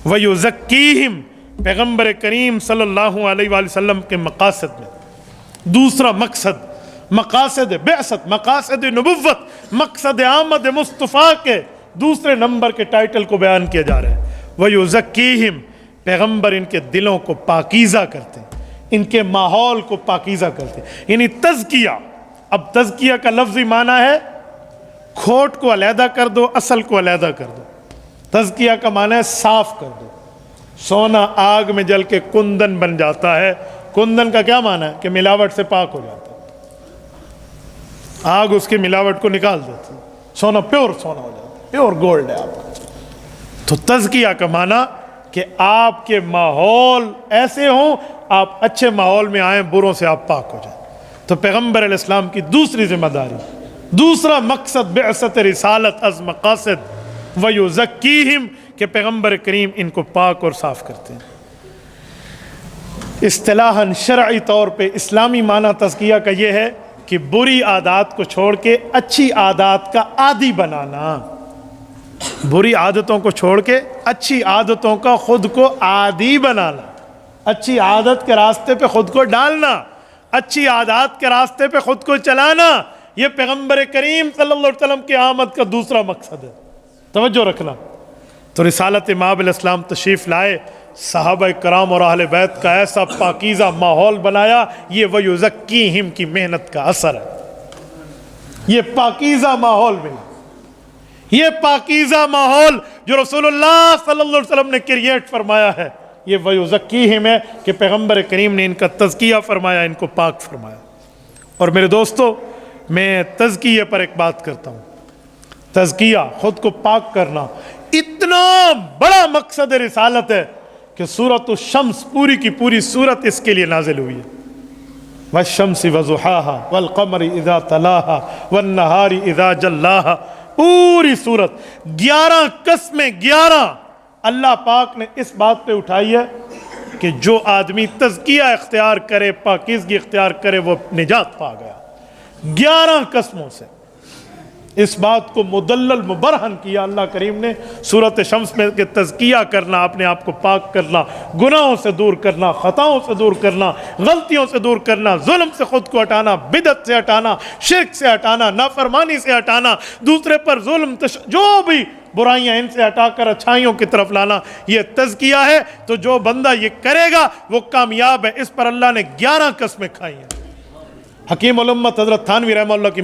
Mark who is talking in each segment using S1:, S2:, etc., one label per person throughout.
S1: وَيُزَكِّيهِمْ پیغمبر کریم صلی اللہ علیہ وآلہ وسلم کے مقاصد میں دوسرا مقاصد بعثت، مقاصد نبوت، مقصد آمد مصطفیٰ کے دوسرے نمبر کے ٹائٹل کو بیان کیا جا رہا ہے۔ وَيُزَكِّيهِمْ پیغمبر ان کے دلوں کو پاکیزہ کرتے ہیں، ان کے ماحول کو پاکیزہ کرتے ہیں، یعنی تزکیہ۔ اب تزکیہ کا لفظی معنی ہے کھوٹ کو علیحدہ کر دو، اصل کو علیحدہ کر دو۔ تزکیہ کا معنی ہے صاف کر دو۔ سونا آگ میں جل کے کندن بن جاتا ہے، کندن کا کیا معنی ہے کہ ملاوٹ سے پاک ہو جاتا ہے، آگ اس کی ملاوٹ کو نکال دیتی ہے، سونا پیور سونا ہو جاتا ہے، پیور گولڈ ہے آپ کا۔ تو تزکیہ کا معنی کہ آپ کے ماحول ایسے ہوں، آپ اچھے ماحول میں آئیں، بروں سے آپ پاک ہو جائیں۔ تو پیغمبر علیہ السلام کی دوسری ذمہ داری، دوسرا مقصد بعثت رسالت از مقاصد وَيُزَكِّيهِمْ کہ پیغمبر کریم ان کو پاک اور صاف کرتے ہیں۔ اصطلاحاً شرعی طور پہ اسلامی معنی تزکیہ کا یہ ہے کہ بری عادات کو چھوڑ کے اچھی عادات کا عادی بنانا، بری عادتوں کو چھوڑ کے اچھی عادتوں کا خود کو عادی بنانا، اچھی عادت کے راستے پہ خود کو ڈالنا، اچھی عادات کے راستے پہ خود کو چلانا، یہ پیغمبر کریم صلی اللہ علیہ وسلم کی آمد کا دوسرا مقصد ہے۔ توجہ رکھنا۔ تو رسالت مآب علیہ السلام تشریف لائے، صحابہ کرام اور اہل بیت کا ایسا پاکیزہ ماحول بنایا، یہ وَيُزَكِّيهِمْ کی محنت کا اثر ہے۔ یہ پاکیزہ ماحول ملا، یہ پاکیزہ ماحول جو رسول اللہ صلی اللہ علیہ وسلم نے کریٹ فرمایا ہے، یہ وَيُزَكِّيهِمْ ہے کہ پیغمبر کریم نے ان کا تزکیہ فرمایا، ان کو پاک فرمایا۔ اور میرے دوستو، میں تزکیہ پر ایک بات کرتا ہوں۔ تزکیہ، خود کو پاک کرنا، اتنا بڑا مقصد رسالت ہے کہ سورۃ الشمس پوری کی پوری سورت اس کے لیے نازل ہوئی ہے۔ وَالشَّمْسِ وَضُحَاهَا وَالْقَمَرِ إِذَا تَلَاهَا وَالنَّهَارِ إِذَا جَلَّاهَا، پوری سورت 11 قسمیں، 11 اللہ پاک نے اس بات پہ اٹھائی ہے کہ جو آدمی تزکیہ اختیار کرے، پاکیزگی اختیار کرے، وہ نجات پا گیا۔ 11 قسموں سے اس بات کو مدلل مبرہن کیا اللہ کریم نے سورۃ شمس میں کہ تزکیہ کرنا، اپنے آپ کو پاک کرنا، گناہوں سے دور کرنا، خطاؤں سے دور کرنا، غلطیوں سے دور کرنا، ظلم سے خود کو ہٹانا، بدعت سے ہٹانا، شرک سے ہٹانا، نافرمانی سے ہٹانا، دوسرے پر ظلم جو بھی برائیاں ان سے ہٹا کر اچھائیوں کی طرف لانا، یہ تزکیہ ہے۔ تو جو بندہ یہ کرے گا وہ کامیاب ہے۔ اس پر اللہ نے 11 قسمیں کھائی ہیں۔ حکیم الامت حضرت تھانوی رحمہ اللہ کی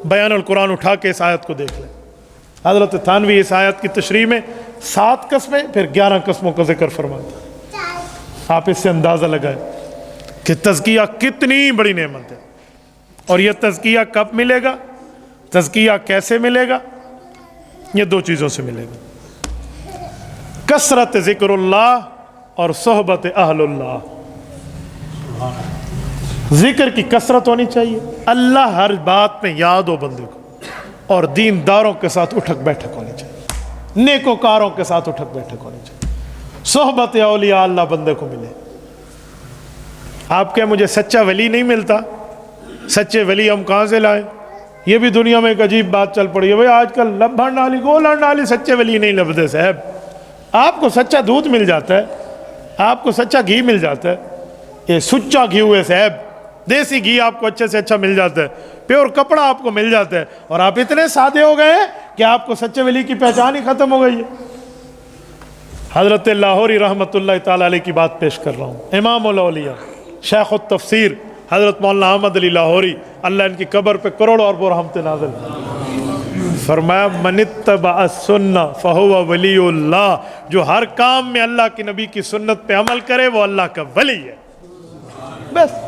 S1: بیان القرآن اٹھا کے اس آیت کو دیکھ لیں۔ حضرت تھانوی اس آیت کی تشریح میں 7 قسمیں پھر 11 قسموں کا ذکر فرماتے ہیں۔ آپ اس سے اندازہ لگائیں کہ تزکیہ کتنی بڑی نعمت ہے۔ اور یہ تزکیہ کب ملے گا، تزکیہ کیسے ملے گا؟ یہ 2 چیزوں سے ملے گا، کثرت ذکر اللہ اور صحبت اہل اللہ۔ ذکر کی کثرت ہونی چاہیے، اللہ ہر بات میں یاد ہو بندے کو، اور دینداروں کے ساتھ اٹھک بیٹھک ہونی چاہیے، نیکوکاروں کے ساتھ اٹھک بیٹھک ہونی چاہیے، صحبت اولیاء اللہ بندے کو ملے۔ آپ کے مجھے سچا ولی نہیں ملتا، سچے ولی ہم کہاں سے لائیں؟ یہ بھی دنیا میں ایک عجیب بات چل پڑی ہے، بھئی آج کل لبھن ڈالی گولن ڈالی، سچے ولی نہیں لبدے صاحب۔ آپ کو سچا دودھ مل جاتا ہے، آپ کو سچا گھی مل جاتا ہے، یہ سچا گھی ہوئے صاحب، دیسی گھی آپ کو اچھے سے اچھا مل جاتا ہے، پیور کپڑا آپ کو مل جاتا ہے، اور آپ اتنے سادے ہو گئے ہیں کہ آپ کو سچے ولی کی پہچان ہی ختم ہو گئی ہے۔ حضرت لاہوری رحمۃ اللہ تعالیٰ علیہ کی بات پیش کر رہا ہوں، امام الاولیاء، شیخ التفسیر حضرت مولانا احمد علی لاہوری، اللہ ان کی قبر پہ کروڑوں اربوں رحمتیں نازل، فرمایا من اتبع السنہ فہو ولی اللہ، جو ہر کام میں اللہ کے نبی کی سنت پہ عمل کرے وہ اللہ کا ولی ہے۔ بس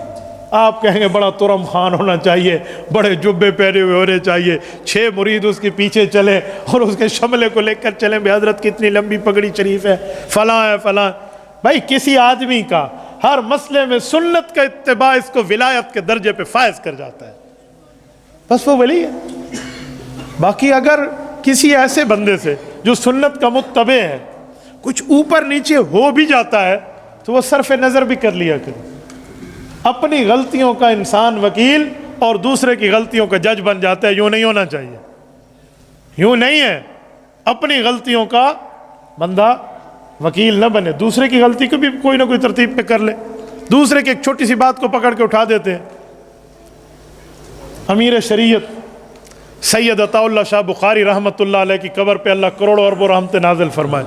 S1: آپ کہیں گے بڑا ترم خان ہونا چاہیے، بڑے جبے پہنے ہوئے ہونے چاہیے، 6 مرید اس کے پیچھے چلیں اور اس کے شملے کو لے کر چلیں، بے حضرت کتنی لمبی پگڑی شریف ہے، فلاں ہے فلاں۔ بھائی کسی آدمی کا ہر مسئلے میں سنت کا اتباع اس کو ولایت کے درجے پہ فائز کر جاتا ہے، بس وہ ولی ہے۔ باقی اگر کسی ایسے بندے سے جو سنت کا متبع ہے کچھ اوپر نیچے ہو بھی جاتا ہے تو وہ صرف نظر بھی کر لیا کرے۔ اپنی غلطیوں کا انسان وکیل اور دوسرے کی غلطیوں کا جج بن جاتا ہے، یوں نہیں ہونا چاہیے، یوں نہیں ہے۔ اپنی غلطیوں کا بندہ وکیل نہ بنے، دوسرے کی غلطی کو بھی کوئی نہ کوئی ترتیب پہ کر لے، دوسرے کی ایک چھوٹی سی بات کو پکڑ کے اٹھا دیتے ہیں۔ امیر شریعت سید عطا اللہ شاہ بخاری رحمۃ اللہ علیہ کی قبر پہ اللہ کروڑوں اربوں رحمت نازل فرمائے۔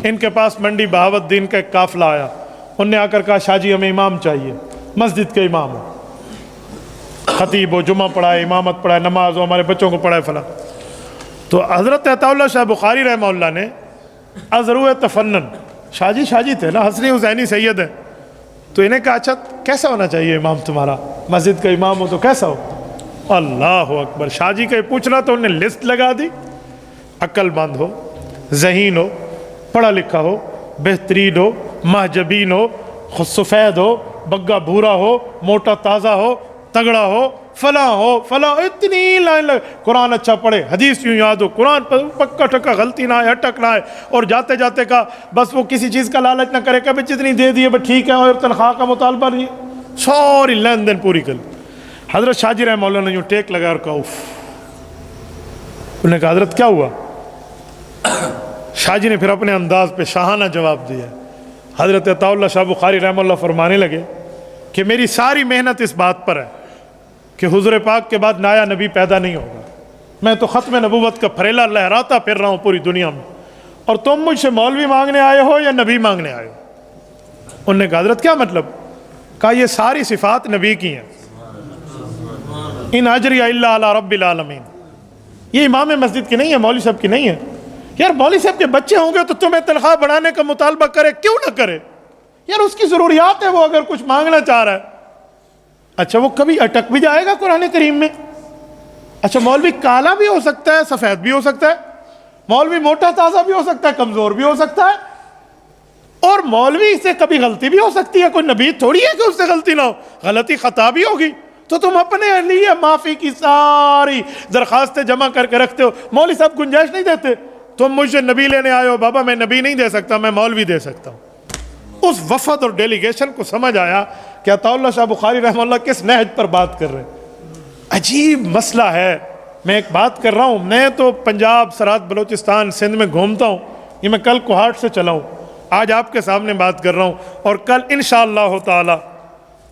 S1: ان کے پاس منڈی بہاوت دین کا ایک قافلہ آیا، انہوں نے آ کر کہا شاہ جی ہمیں امام چاہیے، مسجد کے امام ہو، خطیب ہو، جمعہ پڑھائے، امامت پڑھائے، نماز ہو، ہمارے بچوں کو پڑھائے فلاں۔ تو حضرت عطا اللہ شاہ بخاری رحمہ اللہ نے ازرو تفنن، شاہ جی تھے نا، حسنی حسینی سید ہیں، تو انہیں کہا اچھا کیسا ہونا چاہیے امام تمہارا، مسجد کا امام ہو تو کیسا ہو؟ اللہ اکبر، شاہ جی کا یہ پوچھنا تو انہوں نے لسٹ لگا دی، عقل مند ہو، ذہین ہو، پڑھا لکھا ہو، بہترین ہو، محجبین ہو، سفید ہو، بگا بھورا ہو، موٹا تازہ ہو، تگڑا ہو، فلاں، اتنی لائن قرآن اچھا پڑھے، حدیث یوں یاد ہو، قرآن پکا ٹکا غلطی نہ آئے، اٹک نہ آئے، اور جاتے جاتے کا بس وہ کسی چیز کا لالچ نہ کرے، کبھی جتنی دے دیے بس ٹھیک ہے، اور تنخواہ کا مطالبہ نہیں، ساری لین دین پوری کر۔ حضرت شاہ جی رحمہ اللہ نے یوں ٹیک لگا اور کہا اف، انہوں نے کہا حضرت کیا ہوا؟ شاہ جی نے پھر اپنے انداز پہ شاہانہ جواب دیا۔ حضرت عطا اللہ شاہ بخاری رحمہ اللہ فرمانے لگے کہ میری ساری محنت اس بات پر ہے کہ حضور پاک کے بعد نایا نبی پیدا نہیں ہوگا، میں تو ختم نبوت کا پھریلا لہراتا پھر رہا ہوں پوری دنیا میں، اور تم مجھ سے مولوی مانگنے آئے ہو یا نبی مانگنے آئے ہو؟ انہوں نے کہا حضرت کیا مطلب؟ کہا یہ ساری صفات نبی کی ہیں، ان اجری الا علی رب العالمین، یہ امام مسجد کی نہیں ہے، مولوی صاحب کی نہیں ہے۔ یار مولوی صاحب کے بچے ہوں گے تو تمہیں تنخواہ بڑھانے کا مطالبہ کرے، کیوں نہ کرے؟ یار اس کی ضروریات ہے، وہ اگر کچھ مانگنا چاہ رہا ہے۔ اچھا وہ کبھی اٹک بھی جائے گا قرآن کریم میں؟ اچھا مولوی کالا بھی ہو سکتا ہے، سفید بھی ہو سکتا ہے، مولوی موٹا تازہ بھی ہو سکتا ہے، کمزور بھی ہو سکتا ہے، اور مولوی سے کبھی غلطی بھی ہو سکتی ہے، کوئی نبی تھوڑی ہے کہ اس سے غلطی نہ ہو، غلطی خطا بھی ہوگی۔ تو تم اپنے لیے معافی کی ساری درخواستیں جمع کر کے رکھتے ہو، مولوی صاحب گنجائش نہیں دیتے، تم مجھ سے نبی لینے آئے ہو، بابا میں نبی نہیں دے سکتا، میں مولوی دے سکتا ہوں۔ اس وفد اور ڈیلیگیشن کو سمجھ آیا کہ عطا اللہ شاہ بخاری رحمہ اللہ کس نہج پر بات کر رہے ہیں۔ عجیب مسئلہ ہے۔ میں ایک بات کر رہا ہوں، میں تو پنجاب، سرحد، بلوچستان، سندھ میں گھومتا ہوں، یہ میں کل کوہاٹ سے چلا ہوں، آج آپ کے سامنے بات کر رہا ہوں، اور کل انشاءاللہ تعالی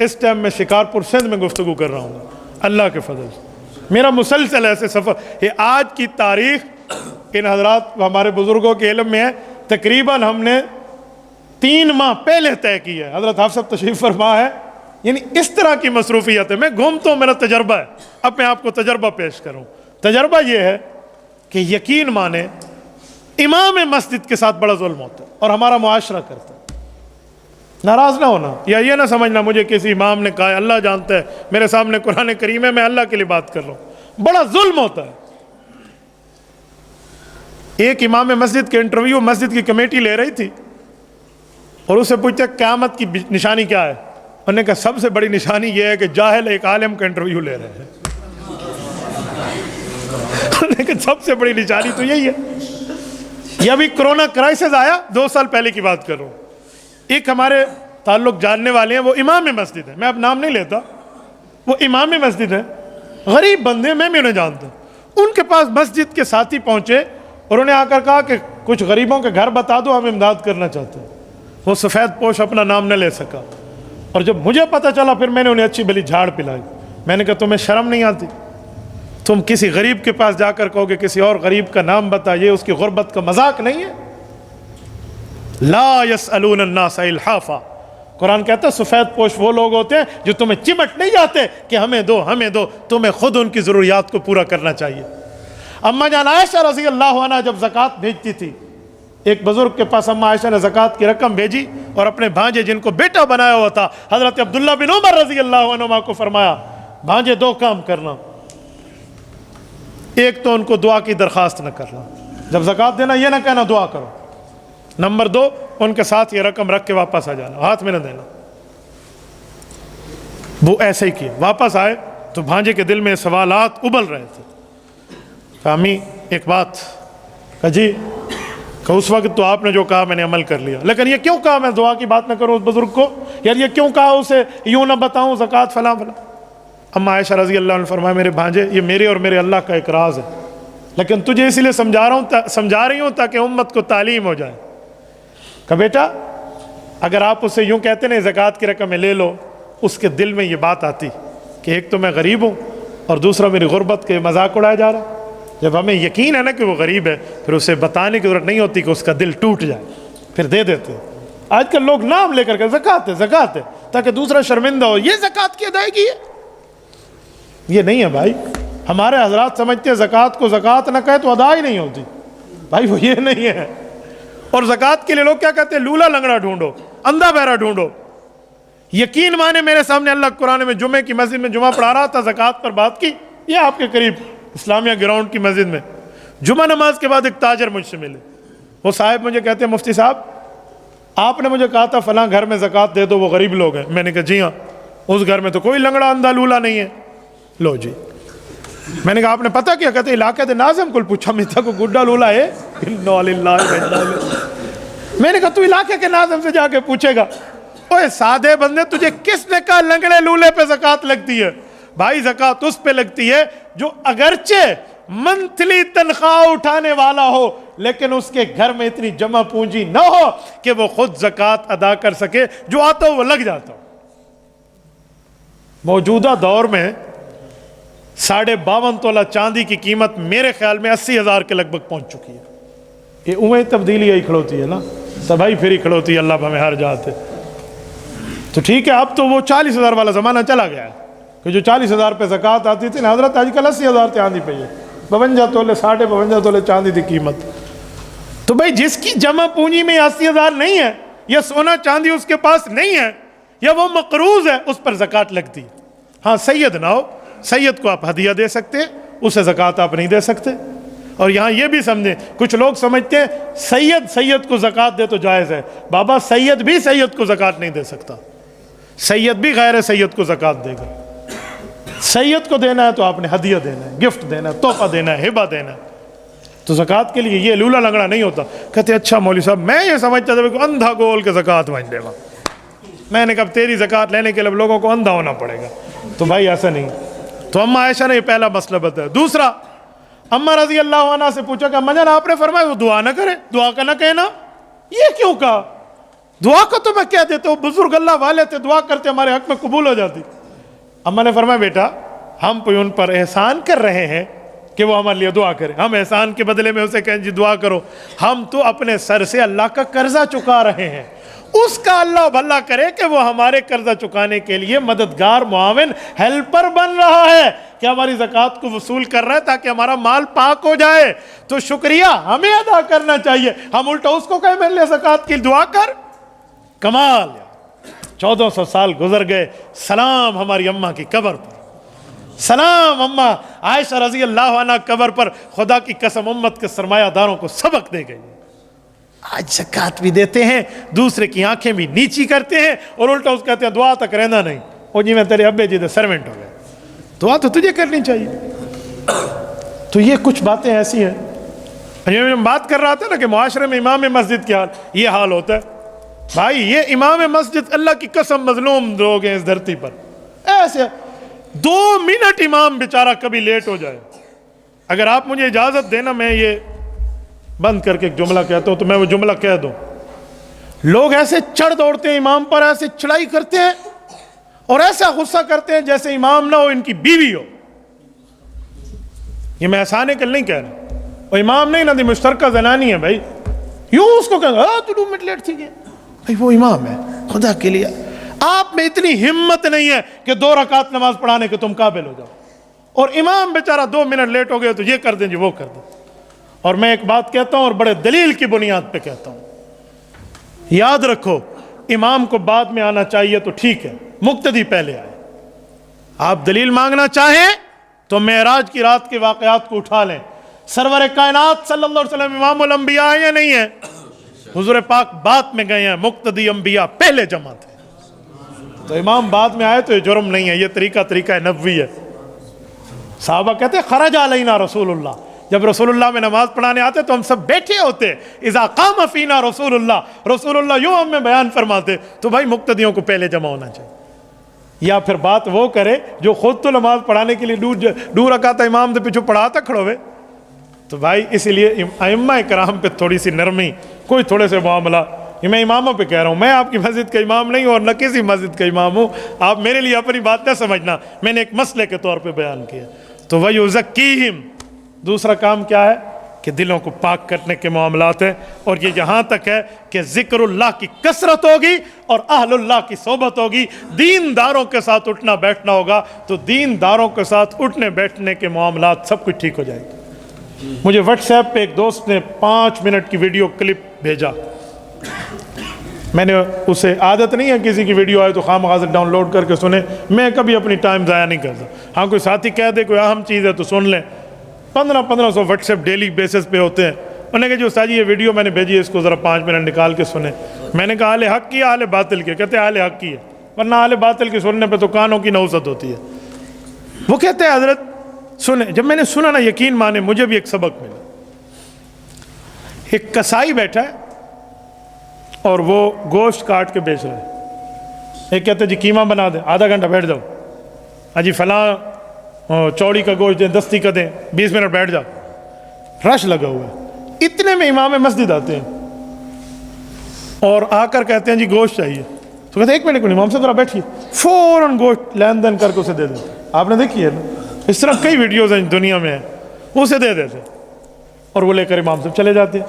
S1: اس ٹائم میں شکارپور سندھ میں گفتگو کر رہا ہوں، اللہ کے فضل سے میرا مسلسل ایسے سفر۔ یہ آج کی تاریخ ان حضرات ہمارے بزرگوں کے علم میں ہے، تقریباً ہم نے 3 ماہ پہلے طے کی ہے، حضرت حافظ صاحب تشریف فرما ہے، یعنی اس طرح کی مصروفیت ہے۔ میں گھومتا ہوں، میرا تجربہ ہے، اب میں آپ کو تجربہ پیش کروں۔ تجربہ یہ ہے کہ یقین مانے امام مسجد کے ساتھ بڑا ظلم ہوتا ہے، اور ہمارا معاشرہ کرتا ہے۔ ناراض نہ ہونا، یا یہ نہ سمجھنا مجھے کسی امام نے کہا ہے، اللہ جانتا ہے، میرے سامنے قرآن کریم ہے، میں اللہ کے لیے بات کر رہا ہوں، بڑا ظلم ہوتا ہے۔ ایک امام مسجد کے انٹرویو مسجد کی کمیٹی لے رہی تھی، اور اسے پوچھتے قیامت کی نشانی کیا ہے؟ انہوں نے کہا سب سے بڑی نشانی یہ ہے کہ جاہل ایک عالم کا انٹرویو لے رہے ہیں۔ انہوں نے کہا سب سے بڑی نشانی تو یہی ہے۔ یہ ابھی کرونا کرائسس آیا، 2 سال پہلے کی بات کر رہا ہوں، ایک ہمارے تعلق جاننے والے ہیں، وہ امام مسجد ہے، میں اب نام نہیں لیتا، وہ امام مسجد ہے، غریب بندے، میں بھی انہیں جانتا ہوں۔ ان کے پاس مسجد کے ساتھی پہنچے اور انہیں آ کر کہا کہ کچھ غریبوں کے گھر بتا دو، ہم امداد کرنا چاہتے ہیں۔ وہ سفید پوش اپنا نام نہ لے سکا، اور جب مجھے پتہ چلا پھر میں نے انہیں اچھی بھلی جھاڑ پلائی۔ میں نے کہا تمہیں شرم نہیں آتی؟ تم کسی غریب کے پاس جا کر کہو گے کسی اور غریب کا نام بتا، یہ اس کی غربت کا مذاق نہیں ہے؟ لا یسألون الناس الحافا، قرآن کہتا ہے سفید پوش وہ لوگ ہوتے ہیں جو تمہیں چمٹ نہیں جاتے کہ ہمیں دو ہمیں دو، تمہیں خود ان کی ضروریات کو پورا کرنا چاہیے۔ اماں جان عائشہ رضی اللہ عنہ جب زکوٰۃ بھیجتی تھی، ایک بزرگ کے پاس اماں عائشہ نے زکوٰۃ کی رقم بھیجی، اور اپنے بھانجے جن کو بیٹا بنایا ہوا تھا حضرت عبداللہ بن عمر رضی اللہ عنہما کو فرمایا بھانجے 2 کام کرنا، ایک تو ان کو دعا کی درخواست نہ کرنا، جب زکوٰۃ دینا یہ نہ کہنا دعا کرو، نمبر 2 ان کے ساتھ یہ رقم رکھ کے واپس آ جانا، ہاتھ میں نہ دینا۔ وہ ایسے ہی کیا، واپس آئے تو بھانجے کے دل میں سوالات ابل رہے تھے۔ امی ایک بات کہا جی، کہ اس وقت تو آپ نے جو کہا میں نے عمل کر لیا، لیکن یہ کیوں کہا میں دعا کی بات نہ کروں اس بزرگ کو؟ یار یہ کیوں کہا اسے یوں نہ بتاؤں زکوٰۃ فلاں فلاں؟ اماں عائشہ رضی اللہ عنہ فرمایا میرے بھانجے یہ میرے اور میرے اللہ کا ایک راز ہے، لیکن تجھے اسی لیے سمجھا رہی ہوں تاکہ امت کو تعلیم ہو جائے۔ کہ بیٹا اگر آپ اسے یوں کہتے نا زکوٰۃ کی رقم لے لو، اس کے دل میں یہ بات آتی کہ ایک تو میں غریب ہوں اور دوسرا میری غربت کے مذاق اڑایا جا رہا. جب ہمیں یقین ہے نا کہ وہ غریب ہے، پھر اسے بتانے کی ضرورت نہیں ہوتی کہ اس کا دل ٹوٹ جائے، پھر دے دیتے. آج کل لوگ نام لے کر کے زکوٰۃ ہے زکوٰۃ ہے تاکہ دوسرا شرمندہ ہو، یہ زکوٰۃ کی ادائیگی ہے. یہ نہیں ہے بھائی. ہمارے حضرات سمجھتے ہیں زکوٰۃ کو زکوٰۃ نہ کہے تو ادا ہی نہیں ہوتی. بھائی وہ یہ نہیں ہے. اور زکوٰۃ کے لیے لوگ کیا کہتے ہیں؟ لولا لنگڑا ڈھونڈو، اندھا بہرا ڈھونڈو. یقین مانے میرے سامنے اللہ قرآن میں جمعے کی مسجد میں جمعہ پڑھا رہا تھا، زکوٰۃ پر بات کی. یہ آپ کے قریب اسلامیہ گراؤنڈ کی مسجد میں جمعہ نماز کے بعد ایک تاجر مجھ سے ملے. وہ صاحب مجھے کہتے ہیں مفتی صاحب آپ نے مجھے کہا تھا فلاں گھر میں زکوٰۃ دے دو، وہ غریب لوگ ہیں. میں نے کہا جی ہاں. اس گھر میں تو کوئی لنگڑا اندھا لولا نہیں ہے. لو جی. میں نے کہا آپ نے پتہ کیا؟ کہتے علاقے دے ناظم کو پوچھا میں تھا کو گڈا لولا ہے. میں نے کہا تو علاقے کے ناظم سے جا کے پوچھے گا. اوے سادے بندے تجھے کس نے کہا لنگڑے لولے پہ زکوٰۃ لگتی ہے؟ بھائی زکوٰۃ اس پہ لگتی ہے جو اگرچہ منتھلی تنخواہ اٹھانے والا ہو لیکن اس کے گھر میں اتنی جمع پونجی نہ ہو کہ وہ خود زکوٰۃ ادا کر سکے. جو آتا ہو وہ لگ جاتا ہو. موجودہ دور میں 52.5 تولہ چاندی کی قیمت میرے خیال میں 80,000 کے لگ بھگ پہنچ چکی ہے. یہ اوہیں تبدیلی ہی کھڑوتی ہے نا، تباہی پھر ہی کھڑوتی ہے. اللہ ہمیں ہر جاتے. تو ٹھیک ہے اب تو وہ 40,000 والا زمانہ چلا گیا ہے کہ جو 40,000 پہ زکوٰۃ آتی تھی نا حضرت، آج کل 80,000 چاندی پہ ہے. 52 تولے 52 تولے چاندی کی قیمت. تو بھائی جس کی جمع پونجی میں 80,000 نہیں ہے، یا سونا چاندی اس کے پاس نہیں ہے، یا وہ مقروض ہے، اس پر زکوٰۃ لگتی. ہاں سید نہ ہو، سید کو آپ ہدیہ دے سکتے، اسے زکوٰۃ آپ نہیں دے سکتے. اور یہاں یہ بھی سمجھیں، کچھ لوگ سمجھتے ہیں سید کو زکوٰۃ دے تو جائز ہے. بابا سید بھی سید کو زکوٰۃ نہیں دے سکتا. سید بھی غیر سید کو زکوٰۃ دے گا. سید کو دینا ہے تو آپ نے ہدیہ دینا ہے، گفٹ دینا ہے، تحفہ دینا ہے، ہبہ دینا ہے. تو زکوٰۃ کے لیے یہ لولا لنگڑا نہیں ہوتا. کہتے اچھا مولوی صاحب میں یہ سمجھتا تھا کہ اندھا گول کے زکوٰۃ مانگ لے گا. میں نے کہا تیری زکوٰۃ لینے کے لیے لوگوں کو اندھا ہونا پڑے گا. تو بھائی ایسا نہیں. تو اماں عائشہ نے یہ پہلا مسئلہ بتایا. دوسرا، اماں رضی اللہ عنہ سے پوچھا کہ اماں جان آپ نے فرمایا وہ دعا نہ کرے، دعا کا نہ کہنا، یہ کیوں کہا؟ دعا کو تو میں کہہ دیتا ہوں، بزرگ اللہ والے تھے، دعا کرتے ہمارے حق میں قبول ہو جاتی. اماں نے فرمایا بیٹا ہم کوئی ان پر احسان کر رہے ہیں کہ وہ ہمارے لیے دعا کرے، ہم احسان کے بدلے میں اسے کہیں جی دعا کرو. ہم تو اپنے سر سے اللہ کا قرضہ چکا رہے ہیں. اس کا اللہ بھلا کرے کہ وہ ہمارے قرضہ چکانے کے لیے مددگار، معاون، ہیلپر بن رہا ہے کہ ہماری زکوٰۃ کو وصول کر رہا ہے تاکہ ہمارا مال پاک ہو جائے. تو شکریہ ہمیں ادا کرنا چاہیے. ہم الٹا اس کو کہیں میرے لیے زکوٰۃ کی دعا کر. کمال. 1400 سال گزر گئے. سلام ہماری اماں کی قبر پر، سلام اماں عائشہ رضی اللہ عنہ قبر پر. خدا کی قسم امت کے سرمایہ داروں کو سبق دے گئی. آج زکوٰۃ بھی دیتے ہیں، دوسرے کی آنکھیں بھی نیچی کرتے ہیں، اور الٹا اس کہتے ہیں دعا تک رہنا نہیں. وہ جی میں تیرے ابے جی دے سرونٹ ہو گئے، دعا تو تجھے کرنی چاہیے. تو یہ کچھ باتیں ایسی ہیں. میں بات کر رہا تھا نا کہ معاشرے میں امام مسجد کے حال یہ حال ہوتا ہے. بھائی یہ امام مسجد اللہ کی قسم مظلوم لوگ ہیں اس دھرتی پر. ایسے 2 منٹ امام بیچارہ کبھی لیٹ ہو جائے. اگر آپ مجھے اجازت دینا میں یہ بند کر کے ایک جملہ کہتا ہوں تو میں وہ جملہ کہہ دوں. لوگ ایسے چڑھ دوڑتے ہیں امام پر، ایسے چڑھائی کرتے ہیں اور ایسا غصہ کرتے ہیں جیسے امام نہ ہو ان کی بیوی ہو. یہ میں احسان کل نہیں کہہ رہا، وہ امام نہیں نہ دی مشترکہ زنانی ہے. بھائی یوں اس کو کہہ تو 2 منٹ لیٹ تھی گیا. بھائی وہ امام ہے. خدا کے لیے آپ میں اتنی ہمت نہیں ہے کہ 2 رکعت نماز پڑھانے کے تم قابل ہو جاؤ، اور امام بیچارہ 2 منٹ لیٹ ہو گئے تو یہ کر دیں جی وہ کر دیں. اور میں ایک بات کہتا ہوں اور بڑے دلیل کی بنیاد پہ کہتا ہوں، یاد رکھو امام کو بعد میں آنا چاہیے تو ٹھیک ہے، مقتدی پہلے آئے. آپ دلیل مانگنا چاہیں تو معراج کی رات کے واقعات کو اٹھا لیں. سرور کائنات صلی اللہ علیہ وسلم امام الانبیاء ہیں یا نہیں ہیں؟ حضور پاک بعد میں گئے ہیں، مقتدی انبیاء پہلے جمع تھے. تو امام بعد میں آئے تو یہ جرم نہیں ہے، یہ طریقہ نبوی ہے. صحابہ کہتے ہیں خرج علینا رسول اللہ، جب رسول اللہ میں نماز پڑھانے آتے تو ہم سب بیٹھے ہوتے. اذا قام فینا رسول اللہ یوں ہمیں بیان فرماتے. تو بھائی مقتدیوں کو پہلے جمع ہونا چاہیے. یا پھر بات وہ کرے جو خود تو نماز پڑھانے کے لیے دور رکھاتا امام دے پیچھے پڑھاتا کھڑوے. تو بھائی اسی لیے ائمہ کرام پہ تھوڑی سی نرمی، کوئی تھوڑے سے معاملہ یہ میں اماموں پہ کہہ رہا ہوں، میں آپ کی مسجد کا امام نہیں ہوں اور نہ کسی مسجد کا امام ہوں، آپ میرے لیے اپنی بات نہ سمجھنا، میں نے ایک مسئلے کے طور پہ بیان کیا۔ تو وَيُزَكِّيهِمْ، دوسرا کام کیا ہے کہ دلوں کو پاک کرنے کے معاملات ہیں، اور یہ یہاں تک ہے کہ ذکر اللہ کی کثرت ہوگی اور اہل اللہ کی صحبت ہوگی، دینداروں کے ساتھ اٹھنا بیٹھنا ہوگا، تو دینداروں کے ساتھ اٹھنے بیٹھنے کے معاملات سب کچھ ٹھیک ہو جائے گا۔ مجھے واٹس ایپ پہ ایک دوست نے 5 منٹ کی ویڈیو کلپ بھیجا، میں نے اسے عادت نہیں ہے کسی کی ویڈیو آئے تو خواہ سے ڈاؤن لوڈ کر کے سنے، میں کبھی اپنی ٹائم ضائع نہیں کرتا، ہاں کوئی ساتھی کہہ دے کوئی اہم چیز ہے تو سن لیں۔ 1500 واٹس ایپ ڈیلی بیسس پہ ہوتے ہیں، انہوں نے کہا جو استاد جی یہ ویڈیو میں نے بھیجی ہے اس کو ذرا 5 منٹ نکال کے سنیں۔ میں نے کہا اہل حق کی اہل باطل کی؟ کہتے ہیں اہل حق کی ہے، ورنہ اہل باطل کی سننے پہ تو کانوں کی نحوست ہوتی ہے۔ وہ کہتے ہیں حضرت سنیں، جب میں نے سنا نا یقین مانے مجھے بھی ایک سبق ملا۔ ایک کسائی بیٹھا ہے اور وہ گوشت کاٹ کے بیچ رہا ہے، ایک کہتے ہیں جی قیمہ بنا دیں، آدھا گھنٹہ بیٹھ جاؤ، ہاں جی فلاں چوڑی کا گوشت دیں، دستی کا دیں، 20 منٹ بیٹھ جاؤ، رش لگا ہوا ہے۔ اتنے میں امام مسجد آتے ہیں اور آ کر کہتے ہیں جی گوشت چاہیے، تو کہتے ہیں 1 منٹ امام صاحب ذرا بیٹھیے، فوراً گوشت لین دین کر کے اسے دے دیتے۔ آپ نے دیکھی ہے نا، اس طرح کئی ویڈیوز ہیں دنیا میں ہیں، اسے دے دیتے اور وہ لے کر امام صاحب چلے جاتے ہیں،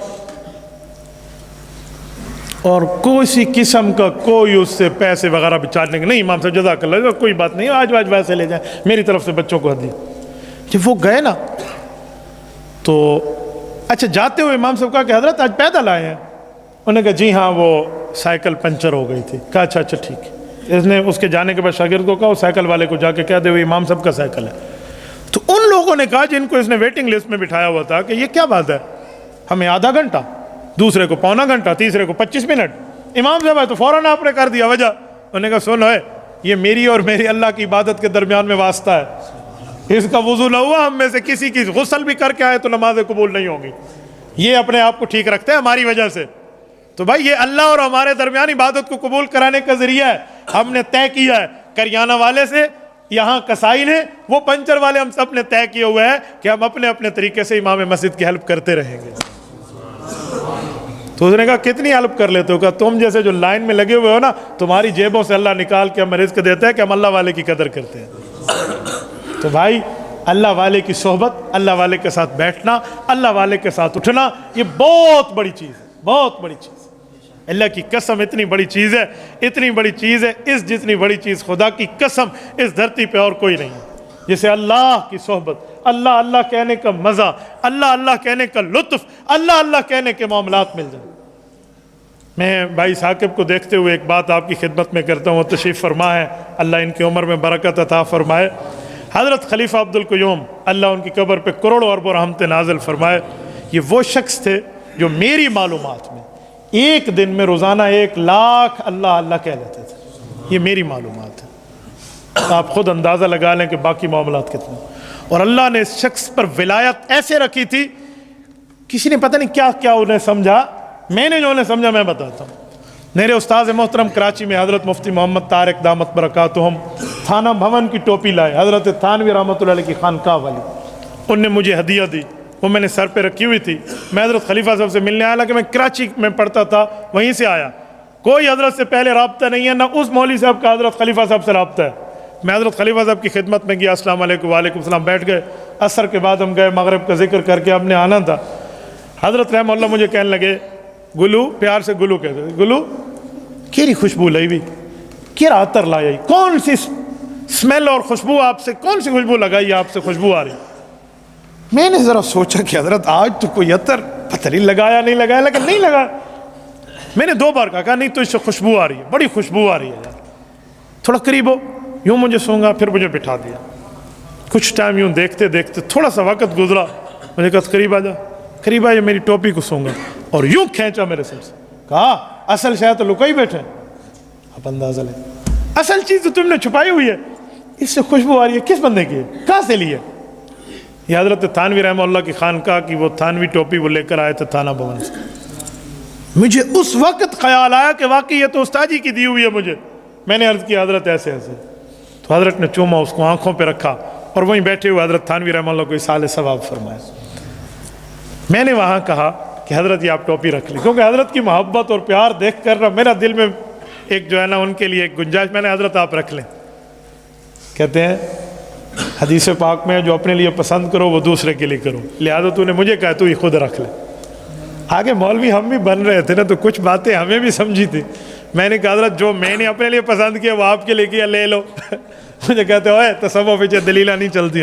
S1: اور کوئی قسم کا کوئی اس سے پیسے وغیرہ بھی چارجنے کے نہیں، امام صاحب جزاک اللہ کوئی بات نہیں، آج ویسے لے جائیں، میری طرف سے بچوں کو ہدیہ۔ جب وہ گئے نا تو اچھا جاتے ہوئے امام صاحب کہا کہ حضرت آج پیدل آئے ہیں؟ انہوں نے کہا جی ہاں وہ سائیکل پنچر ہو گئی تھی۔ کہا اچھا ٹھیک ہے۔ اس نے اس کے جانے کے بعد شاگرد کو کہا وہ سائیکل والے کو جا کے کہہ دے وہ امام صاحب کا سائیکل ہے۔ تو ان لوگوں نے کہا جن کو اس نے ویٹنگ لسٹ میں بٹھایا ہوا تھا کہ یہ کیا بات ہے، ہمیں آدھا گھنٹہ، دوسرے کو پونا گھنٹہ، تیسرے کو 25 منٹ، امام صاحب ہے تو فوراً آپ نے کر دیا وجہ۔ انہوں نے کہا سن ہے یہ میری اور میری اللہ کی عبادت کے درمیان میں واسطہ ہے، اس کا وضو نہ ہوا ہم میں سے کسی کی غسل بھی کر کے آئے تو نمازیں قبول نہیں ہوں گی، یہ اپنے آپ کو ٹھیک رکھتے ہیں ہماری وجہ سے۔ تو بھائی یہ اللہ اور ہمارے درمیان عبادت کو قبول کرانے کا ذریعہ ہے، ہم نے طے کیا ہے، کریانہ والے سے یہاں کسائی نے، وہ پنچر والے، ہم سب نے طے کیا ہوا ہے کہ ہم اپنے اپنے طریقے سے امام مسجد کی ہیلپ کرتے رہیں گے۔ تو اس نے کہا کتنی ہیلپ کر لیتے ہو؟ کہا تم جیسے جو لائن میں لگے ہوئے ہو نا، تمہاری جیبوں سے اللہ نکال کے ہمیں رزق دیتا ہے کہ ہم اللہ والے کی قدر کرتے ہیں۔ تو بھائی اللہ والے کی صحبت، اللہ والے کے ساتھ بیٹھنا، اللہ والے کے ساتھ اٹھنا، یہ بہت بڑی چیز ہے، بہت بڑی چیز ہے۔ اللہ کی قسم اتنی بڑی چیز ہے، اتنی بڑی چیز ہے، اس جتنی بڑی چیز خدا کی قسم اس دھرتی پہ اور کوئی نہیں ہے۔ جیسے اللہ کی صحبت، اللہ اللہ کہنے کا مزہ، اللہ اللہ کہنے کا لطف، اللہ اللہ کہنے کے معاملات مل جائیں۔ میں بھائی ثاقب کو دیکھتے ہوئے ایک بات آپ کی خدمت میں کرتا ہوں، تشریف فرما ہے، اللہ ان کی عمر میں برکت عطا فرمائے۔ حضرت خلیفہ عبدالقیوم اللہ ان کی قبر پہ کروڑوں اربوں رحمت نازل فرمائے، یہ وہ شخص تھے جو میری معلومات میں ایک دن میں روزانہ 1,00,000 اللہ اللہ کہہ لیتے تھے، یہ میری معلومات ہے، آپ خود اندازہ لگا لیں کہ باقی معاملات کتنے۔ اور اللہ نے اس شخص پر ولایت ایسے رکھی تھی، کسی نے پتہ نہیں کیا کیا انہیں سمجھا، میں نے جو انہیں سمجھا میں بتاتا ہوں۔ میرے استاذ محترم کراچی میں حضرت مفتی محمد طارق دامت برکاتہم تھانہ بھون کی ٹوپی لائے، حضرت تھانوی رحمۃ اللہ علیہ کی خانقاہ والی، ان نے مجھے ہدیہ دی، وہ میں نے سر پہ رکھی ہوئی تھی۔ میں حضرت خلیفہ صاحب سے ملنے آیا، کہ میں کراچی میں پڑھتا تھا وہیں سے آیا، کوئی حضرت سے پہلے رابطہ نہیں ہے، نہ اس مولوی صاحب کا حضرت خلیفہ صاحب سے رابطہ ہے۔ میں حضرت خلیفہ صاحب کی خدمت میں گیا، السلام علیکم، وعلیکم السلام، بیٹھ گئے۔ عصر کے بعد ہم گئے، مغرب کا ذکر کر کے ہم نے آنا تھا۔ حضرت رحمہ اللہ مجھے کہنے لگے، گلو، پیار سے گلو کہتے تھے، گلو کیری خوشبو لائی ہوئی، کیرا عطر لایا، کون سی اسمیل اور خوشبو آپ سے، کون سی خوشبو لگائی آپ سے خوشبو آ رہی۔ میں نے ذرا سوچا کہ حضرت آج تو کوئی عطر پتہ نہیں لگایا نہیں لگایا، لیکن نہیں لگا۔ میں نے 2 بار کہا نہیں تو اس سے خوشبو آ رہی ہے، بڑی خوشبو آ رہی ہے یار، تھوڑا قریب ہو، یوں مجھے سونگا، پھر مجھے بٹھا دیا۔ کچھ ٹائم یوں دیکھتے دیکھتے تھوڑا سا وقت گزرا، مجھے کہا قریب آ جا، قریب آیا، میری ٹوپی کو سونگا اور یوں کھینچا میرے سر سے، کہا اصل شاید تو لکائی بیٹھے، آپ اندازہ لیں، اصل چیز تو تم نے چھپائی ہوئی ہے، اس سے خوشبو آ رہی ہے، کس بندے کی ہے، کہاں سے لی ہے؟ یہ حضرت تھانوی رحمہ اللہ کی خانقاہ کی وہ تھانوی ٹوپی وہ لے کر آئے تھے تھانہ بھون سے۔ مجھے اس وقت خیال آیا کہ واقعی یہ تو استاد جی کی دی ہوئی ہے مجھے۔ میں نے عرض کیا حضرت ایسے ایسے، تو حضرت نے چوما، اس کو آنکھوں پہ رکھا اور وہیں بیٹھے ہوئے حضرت تھانوی رحمہ اللہ کو اصال ثواب فرمایا۔ میں نے وہاں کہا کہ کہ حضرت یہ آپ ٹوپی رکھ لیں، کیونکہ حضرت کی محبت اور پیار دیکھ کر میرا دل میں ایک جو ہے نا ان کے لیے ایک گنجائش، میں نے حضرت آپ رکھ لیں۔ کہتے ہیں حدیث پاک میں جو اپنے لیے پسند کرو وہ دوسرے کے لیے کرو، لہٰذا تو نے مجھے کہا تو یہ خود رکھ لے۔ آگے مولوی ہم بھی بن رہے تھے نا، تو کچھ باتیں ہمیں بھی سمجھی تھی۔ میں نے کہا حضرت جو میں نے اپنے لیے پسند کیا وہ آپ کے لیے کیا، لے لو۔ مجھے کہتے ہوئے تصوف پیچھے دلیلہ نہیں چلتی،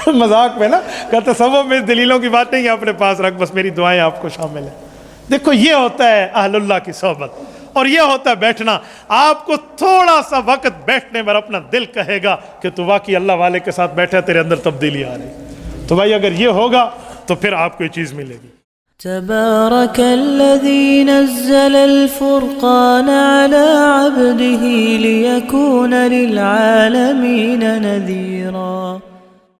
S1: مذاق میں نا، کہتے تصوف میں دلیلوں کی بات نہیں ہے، اپنے پاس رکھ، بس میری دعائیں آپ کو شامل ہیں۔ دیکھو یہ ہوتا ہے اہل اللہ کی صحبت، اور یہ ہوتا ہے بیٹھنا۔ آپ کو تھوڑا سا وقت بیٹھنے پر اپنا دل کہے گا کہ تو واقعی اللہ والے کے ساتھ بیٹھا، تیرے اندر تبدیلی آ رہی۔ تو بھائی اگر یہ ہوگا تو پھر آپ کو یہ چیز ملے گی۔
S2: تبارك الذي نزل الفرقان على عبده ليكون للعالمين نذيرا